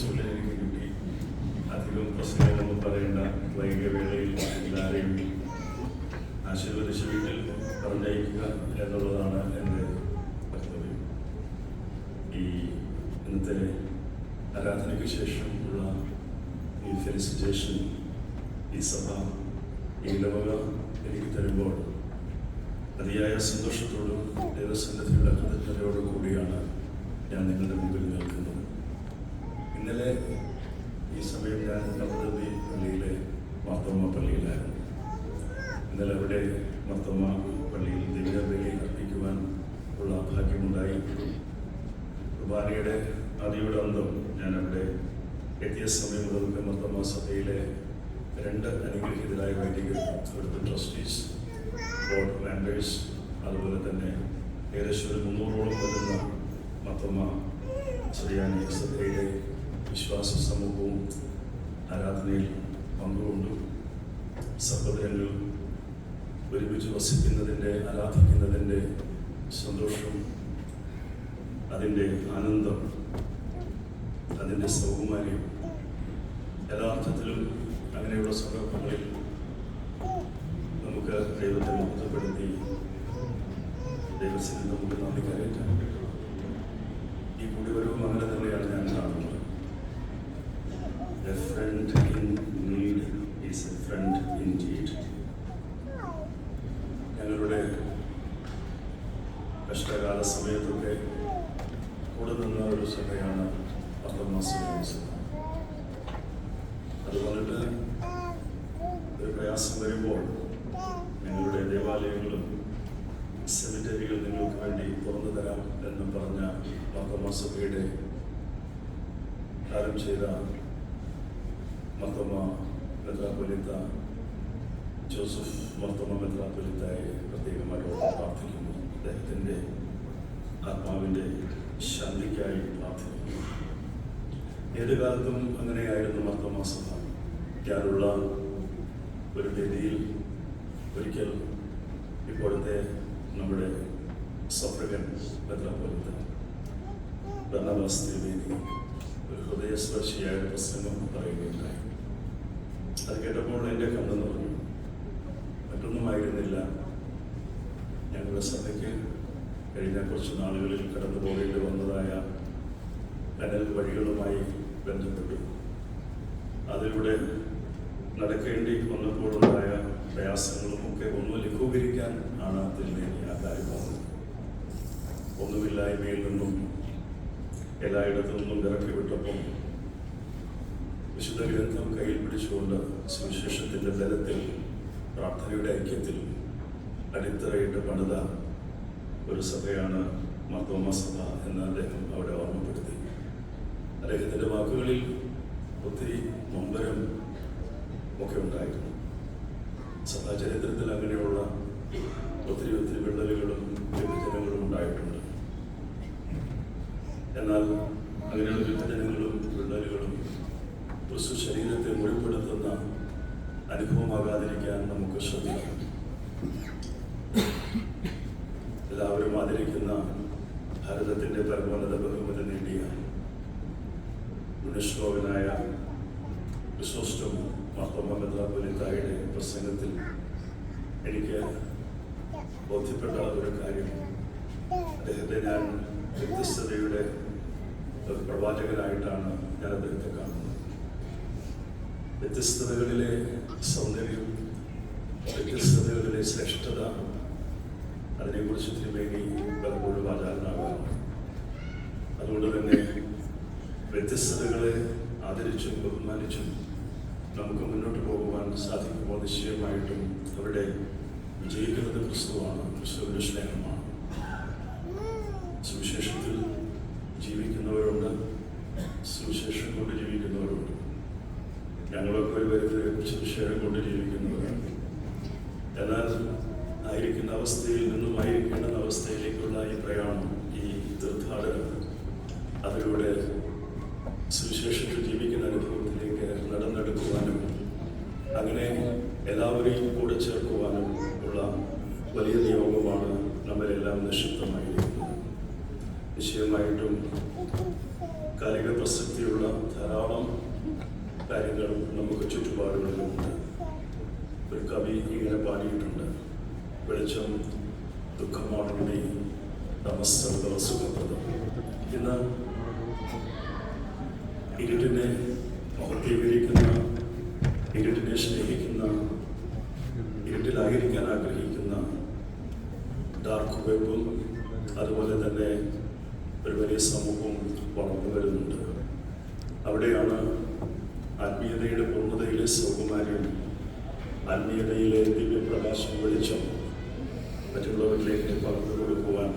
സൂചനയ്ക്ക് കിട്ടി. അധികം പ്രശ്നങ്ങളൊന്നും പറയേണ്ട വൈകിയ വേളയിൽ എല്ലാവരെയും ആശീർവദിച്ച് വീട്ടിൽ പറഞ്ഞയക്കുക എന്നുള്ളതാണ് എൻ്റെ കർത്തവ്യം. ഈ ഇന്നത്തെ ആരാധനയ്ക്ക് ശേഷമുള്ള ഈ ഫെലിസിറ്റേഷൻ ഈ സഭ ഈ ഇടവക എനിക്ക് തരുമ്പോൾ അതിയായ സന്തോഷത്തോടും ദൈവസന്നിധിയുള്ള കൃതജ്ഞതയോടും കൂടിയാണ് ഞാൻ നിങ്ങളുടെ മുമ്പിൽ നിൽക്കുന്നത്. ഇന്നലെ ഈ സമയം ഞാൻ നവദമ്പി പള്ളിയിലെ മാർത്തോമ്മ പള്ളിയിലായിരുന്നു. ഇന്നലെ അവിടെ മാർത്തോമ്മ പള്ളിയിൽ ദിവ്യബലി അർപ്പിക്കുവാൻ ഉള്ള ഭാഗ്യമുണ്ടായി. കുർബാനയുടെ ആദിയുടെ അന്തം ഞാൻ അവിടെ എത്തിയ സമയം മുതൽ മാർത്തോമ്മ സഭയിലെ 2 അനുഗ്രഹീതരായ വൈദികർ, അവിടുത്തെ ട്രസ്റ്റീസ്, ബോർഡ് മെമ്പേഴ്സ്, അതുപോലെ തന്നെ ഏകദേശം 300ഓളം വരുന്ന മാർത്തോമ്മ സുറിയാനി സഭയിലെ വിശ്വാസ സമൂഹവും ആരാധനയിൽ പങ്കുകൊണ്ടു. സഹോദരങ്ങൾ ഒരുമിച്ച് വസിക്കുന്നതിൻ്റെ, ആരാധിക്കുന്നതിൻ്റെ സന്തോഷം, അതിൻ്റെ ആനന്ദം, അതിൻ്റെ സൗകുമാര്യം യഥാർത്ഥത്തിലും അങ്ങനെയുള്ള സന്ദർഭങ്ങളിൽ നമുക്ക് ദൈവത്തെ മഹത്വപ്പെടുത്തി ദൈവത്തിന് നമുക്ക് നന്ദി കരയറ്റാം. ഈ കൂടിവരവും അങ്ങനെ തന്നെയാണ് ഞാൻ കാണുന്നത്. A friend in need is a friend indeed. ഞങ്ങളുടെ കഷ്ടകാല സമയത്തൊക്കെ കൂടെ നിന്ന ഒരു സഭയാണ് മാർത്തോമ്മ സഭ. അത് വന്നിട്ട് ഒരു പ്രയാസം വരുമ്പോൾ ഞങ്ങളുടെ ദേവാലയങ്ങളും സെമിറ്ററികൾ നിങ്ങൾക്ക് വേണ്ടി തുറന്നു തരാം എന്ന് പറഞ്ഞ മാർത്തോമ്മ സഭയുടെ കാലം ചെയ്ത മാർത്തോമ്മ മെത്രാപ്പൊലീത്ത ജോസഫ് മാർത്തോമ്മ മെത്രാപ്പൊലീത്തയെ പ്രത്യേകമായിട്ട് പ്രാർത്ഥിക്കുന്നു. അദ്ദേഹത്തിൻ്റെ ആത്മാവിൻ്റെ ശാന്തിക്കായി പ്രാർത്ഥിക്കുന്നു. ഏത് കാലത്തും അങ്ങനെയായിരുന്നു മാർത്തോമ്മ സഭ. ഞാനുള്ള ഒരു വേദിയിൽ ഒരിക്കൽ ഇപ്പോഴത്തെ നമ്മുടെ സഫ്രഗൻ മെത്രാപ്പൊലീത്ത ബർണബാസ് തിരുമേനി ഒരു ഹൃദയസ്പർശിയായ പ്രസംഗം പറയുകയുണ്ടായി. അത് കേട്ടപ്പോൾ എൻ്റെ കണ്ണ് നിറഞ്ഞു. മറ്റൊന്നുമായിരുന്നില്ല, ഞങ്ങളുടെ സഭയ്ക്ക് കഴിഞ്ഞ കുറച്ച് നാളുകളിൽ കടന്നു പോകേണ്ടി വന്നതായ കനൽ വഴികളുമായി ബന്ധപ്പെട്ടു. അതിലൂടെ നടക്കേണ്ടി വന്നപ്പോഴുണ്ടായ പ്രയാസങ്ങളും ഒക്കെ ഒന്ന് ലഘൂകരിക്കാൻ ആണ് തിരുമേനി ആ കാര്യം പോകുന്നത്. ഒന്നുമില്ലായ്മയിൽ നിന്നും എല്ലായിടത്തു നിന്നും ഇറക്കി വിട്ടപ്പോൾ വിശുദ്ധ ഗ്രന്ഥം കയ്യിൽ പിടിച്ചുകൊണ്ട് സുവിശേഷത്തിൻ്റെ ബലത്തിൽ, പ്രാർത്ഥനയുടെ ഐക്യത്തിൽ അടിത്തറയിട്ട് പണിത ഒരു സഭയാണ് മാർത്തോമ്മ സഭ എന്ന് അദ്ദേഹം അവിടെ ഓർമ്മപ്പെടുത്തി. അദ്ദേഹത്തിൻ്റെ വാക്കുകളിൽ ഒത്തിരി നൊമ്പരം ഒക്കെ ഉണ്ടായിരുന്നു. സഭാചരിത്രത്തിൽ അങ്ങനെയുള്ള ഒത്തിരി വിള്ളലുകളും വിഭജനങ്ങളും ഉണ്ടായിട്ടുണ്ട്. എന്നാൽ അങ്ങനെയുള്ള വിഭജനങ്ങളും വിള്ളലുകളും ക്രിസ്തു ശരീരത്തെ മുറിപ്പെടുത്തുന്ന അനുഭവമാകാതിരിക്കാൻ നമുക്ക് ശ്രദ്ധിക്കാം. എല്ലാവരും ആദരിക്കുന്ന ഭാരതത്തിൻ്റെ പരമോന്നത ബഹുമതി നേടിയ യുനെസ്കോവിനായ ക്രിസോസ്റ്റം മാർത്തോമ്മ മെത്രാപ്പൊലീത്തായുടെ പ്രസംഗത്തിൽ എനിക്ക് ബോധ്യപ്പെട്ട ഒരു കാര്യം, അദ്ദേഹത്തെ ഞാൻ വ്യത്യസ്തതയുടെ ഒരു പ്രവാചകനായിട്ടാണ് ഞാൻ അദ്ദേഹത്തെ കാണുന്നത്. വ്യത്യസ്തതകളിലെ സൗന്ദര്യം, വ്യത്യസ്തതകളിലെ ശ്രേഷ്ഠത, അതിനെക്കുറിച്ച് തിരുമേനി പലപ്പോഴും വാചാലനാകാറുണ്ട്. അതുകൊണ്ട് തന്നെ വ്യത്യസ്തതകളെ ആദരിച്ചും ബഹുമാനിച്ചും നമുക്ക് മുന്നോട്ട് പോകുവാൻ സാധിക്കുമ്പോൾ നിശ്ചയമായിട്ടും അവിടെ വിജയിക്കുന്നത് ക്രിസ്തുവാണ്, ക്രിസ്തുവിൻ്റെ സ്നേഹമാണ്. സുവിശേഷത്തിൽ ജീവിക്കുന്നവരുണ്ട്, സുവിശേഷം കൊണ്ട് ജീവിക്കുന്നവരുണ്ട്. ഞങ്ങളൊക്കെ ഒരു പരിധിയെ സുവിശേഷം കൊണ്ട് ജീവിക്കുന്നവരാണ്. എന്നാൽ ആയിരിക്കുന്ന അവസ്ഥയിൽ നിന്നും ആയിരിക്കേണ്ട അവസ്ഥയിലേക്കുള്ള ഈ പ്രയാണം, ഈ തീർത്ഥാടനം, അതിലൂടെ സുവിശേഷത്തിൽ ജീവിക്കുന്ന അനുഭവത്തിലേക്ക് നടന്നെടുക്കുവാനും അങ്ങനെ എല്ലാവരെയും കൂടെ ചേർക്കുവാനും ഉള്ള വലിയ നിയോഗമാണ് നമ്മളെല്ലാം നിക്ഷിപ്തമായിരിക്കുന്നത്. നിശ്ചയമായിട്ടും കാലിക പ്രസക്തിയുള്ള ധാരാളം ധാരാളം കാര്യങ്ങൾ നമുക്ക് ചുറ്റുപാടുകളിലുണ്ട്. ഒരു കവി ഇങ്ങനെ പാടിയിട്ടുണ്ട്: വെളിച്ചം ദുഃഖമാണുണ്ടി നമസ്തക സുഖപ്രദം. ഇന്ന് ഇരുട്ടിനെ മഹത്വീകരിക്കുന്ന, ഇരുട്ടിനെ സ്നേഹിക്കുന്ന, ഇരുട്ടിലായിരിക്കാൻ ആഗ്രഹിക്കുന്ന ഡാർക്ക് വെബും അതുപോലെ തന്നെ ഒരു വലിയ സമൂഹവും വളർന്നു വരുന്നുണ്ട്. അവിടെയാണ് ആത്മീയതയുടെ പൂർണ്ണതയിലെ സൗകുമാര്യം, ആത്മീയതയിലെ ദിവ്യപ്രകാശം, വെളിച്ചം മറ്റുള്ളവരിലേക്ക് പകർന്നു കൊടുക്കുവാൻ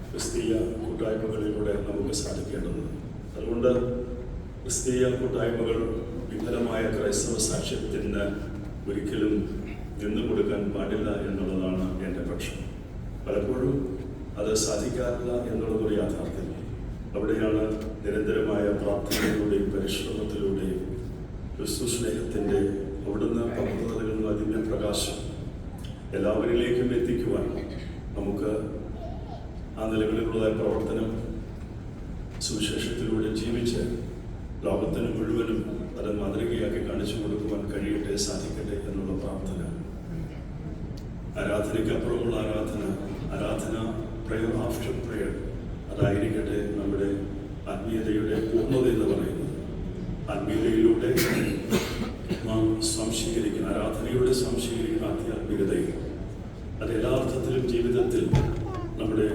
ക്രിസ്തീയ കൂട്ടായ്മകളിലൂടെ നമുക്ക് സാധിക്കേണ്ടതുണ്ട്. അതുകൊണ്ട് ക്രിസ്തീയ കൂട്ടായ്മകൾ വിഫലമായ ക്രൈസ്തവ സാക്ഷ്യത്തിന് ഒരിക്കലും നിന്നു കൊടുക്കാൻ പാടില്ല എന്നുള്ളതാണ് എൻ്റെ പക്ഷം. പലപ്പോഴും അത് സാധിക്കാറില്ല എന്നുള്ളതൊരു യാഥാർത്ഥ്യം. അവിടെയാണ് നിരന്തരമായ പ്രാർത്ഥനയിലൂടെയും പരിശ്രമത്തിലൂടെയും ക്രിസ്തു സ്നേഹത്തിൻ്റെ അവിടുന്ന് പകർന്നു നൽകുന്ന ദിവ്യപ്രകാശം എല്ലാവരിലേക്കും എത്തിക്കുവാൻ നമുക്ക് ആ നിലകളിലുള്ള പ്രവർത്തനം സുവിശേഷത്തിലൂടെ ജീവിച്ച് ലോകത്തിന് മുഴുവനും അത് മാതൃകയാക്കി കാണിച്ചു കൊടുക്കുവാൻ കഴിയട്ടെ, സാധിക്കട്ടെ എന്നുള്ള പ്രാർത്ഥന. ആരാധനയ്ക്കപ്പുറമുള്ള ആരാധന, പ്രയർ ആഫ്റ്റർ പ്രയർ, അതായിരിക്കട്ടെ നമ്മുടെ ആത്മീയതയുടെ പൂർണ്ണത എന്ന് പറയുന്നത്. ആത്മീയതയിലൂടെ നാം സംശീകരിക്കുന്ന, ആരാധനയോടെ സംശീകരിക്കുന്ന ആധ്യാത്മികതയിൽ അത് എല്ലാ അർത്ഥത്തിലും ജീവിതത്തിൽ നമ്മുടെ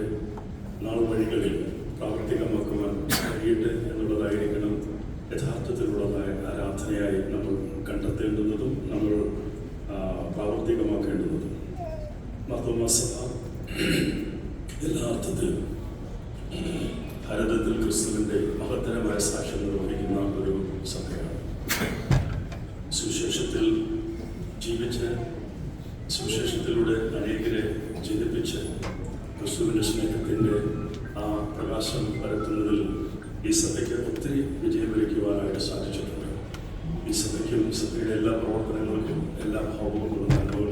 നാൾവഴികളിൽ പ്രാവർത്തികമാക്കുവാൻ കഴിയട്ടെ എന്നുള്ളതായിരിക്കണം യഥാർത്ഥത്തിലുള്ളതായ ആരാധനയായി നമ്മൾ കണ്ടെത്തേണ്ടുന്നതും നമ്മൾ പ്രാവർത്തികമാക്കേണ്ടുന്നതും. മാർത്തോമാ സഭ എല്ലാ അർത്ഥത്തിലും ഭാരതത്തിൽ ക്രിസ്തുവിൻ്റെ മഹത്തരമായ സാക്ഷ്യം നിർവഹിക്കുന്ന ഒരു സഭയാണ്. സുവിശേഷത്തിൽ ജീവിച്ച് സുവിശേഷത്തിലൂടെ അനേകരെ ജനിപ്പിച്ച് ക്രിസ്തുവിൻ്റെ സ്നേഹത്തിൻ്റെ ആ പ്രകാശം പരത്തുന്നതിൽ ഈ സഭയ്ക്ക് ഒത്തിരി വിജയം വരിക്കുവാനായിട്ട് സാധിച്ചിട്ടുണ്ട്. ഈ സഭയ്ക്കും സഭയുടെ എല്ലാ പ്രവർത്തനങ്ങൾക്കും എല്ലാ ഭാവങ്ങളും നന്മകളും